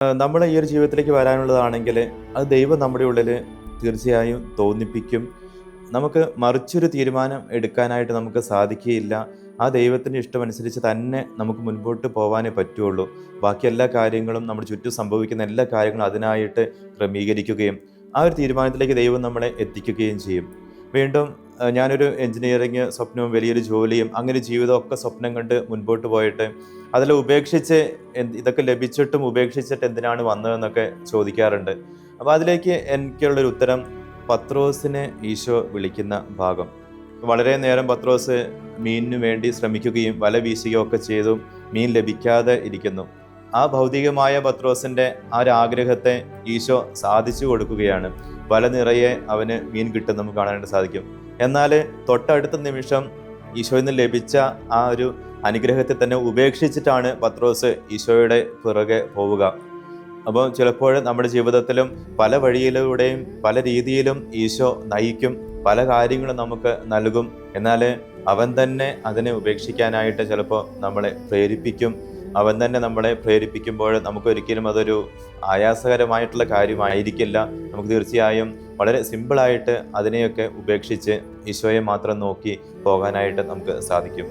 നമ്മൾ ഈ ഒരു ജീവിതത്തിലേക്ക് വരാനുള്ളതാണെങ്കിൽ അത് ദൈവം നമ്മുടെ ഉള്ളിൽ തീർച്ചയായും തോന്നിപ്പിക്കും. നമുക്ക് മറിച്ചൊരു തീരുമാനം എടുക്കാനായിട്ട് നമുക്ക് സാധിക്കുകയില്ല. ആ ദൈവത്തിൻ്റെ ഇഷ്ടമനുസരിച്ച് തന്നെ നമുക്ക് മുൻപോട്ട് പോകാനേ പറ്റുള്ളൂ. ബാക്കി എല്ലാ കാര്യങ്ങളും നമ്മുടെ ചുറ്റും സംഭവിക്കുന്ന എല്ലാ കാര്യങ്ങളും അതിനായിട്ട് ക്രമീകരിക്കുകയും ആ ഒരു തീരുമാനത്തിലേക്ക് ദൈവം നമ്മളെ എത്തിക്കുകയും ചെയ്യും. വീണ്ടും ഞാനൊരു എൻജിനീയറിങ് സ്വപ്നവും വലിയൊരു ജോലിയും അങ്ങനെ ജീവിതമൊക്കെ സ്വപ്നം കണ്ട് മുൻപോട്ട് പോയിട്ട് അതിൽ ഉപേക്ഷിച്ച് ഇതൊക്കെ ലഭിച്ചിട്ടും ഉപേക്ഷിച്ചിട്ട് എന്തിനാണ് വന്നതെന്നൊക്കെ ചോദിക്കാറുണ്ട്. അപ്പോൾ അതിലേക്ക് എനിക്കുള്ളൊരു ഉത്തരം, പത്രോസിനെ ഈശോ വിളിക്കുന്ന ഭാഗം. വളരെ നേരം പത്രോസ് മീനിനു വേണ്ടി ശ്രമിക്കുകയും വല വീശുകയും ഒക്കെ ചെയ്തു. മീൻ ലഭിക്കാതെ ഇരിക്കുന്നു. ആ ഭൗതികമായ പത്രോസിൻ്റെ ആ ഒരു ആഗ്രഹത്തെ ഈശോ സാധിച്ചു കൊടുക്കുകയാണ്. വല നിറയെ അവന് മീൻ കിട്ടും നമുക്ക് കാണാനായിട്ട് സാധിക്കും. എന്നാൽ തൊട്ടടുത്ത നിമിഷം ഈശോയിൽ നിന്ന് ലഭിച്ച ആ ഒരു അനുഗ്രഹത്തെ തന്നെ ഉപേക്ഷിച്ചിട്ടാണ് പത്രോസ് ഈശോയുടെ പിറകെ പോവുക. അപ്പോൾ ചിലപ്പോൾ നമ്മുടെ ജീവിതത്തിലും പല വഴിയിലൂടെയും പല രീതിയിലും ഈശോ നയിക്കും, പല കാര്യങ്ങളും നമുക്ക് നൽകും. എന്നാൽ അവൻ തന്നെ അതിനെ ഉപേക്ഷിക്കാനായിട്ട് ചിലപ്പോൾ നമ്മളെ പ്രേരിപ്പിക്കും. അവൻ തന്നെ നമ്മളെ പ്രേരിപ്പിക്കുമ്പോൾ നമുക്കൊരിക്കലും അതൊരു ആയാസകരമായിട്ടുള്ള കാര്യമായിരിക്കില്ല. നമുക്ക് തീർച്ചയായും വളരെ സിമ്പിളായിട്ട് അതിനെയൊക്കെ ഉപേക്ഷിച്ച് ഈശോയെ മാത്രം നോക്കി പോകാനായിട്ട് നമുക്ക് സാധിക്കും.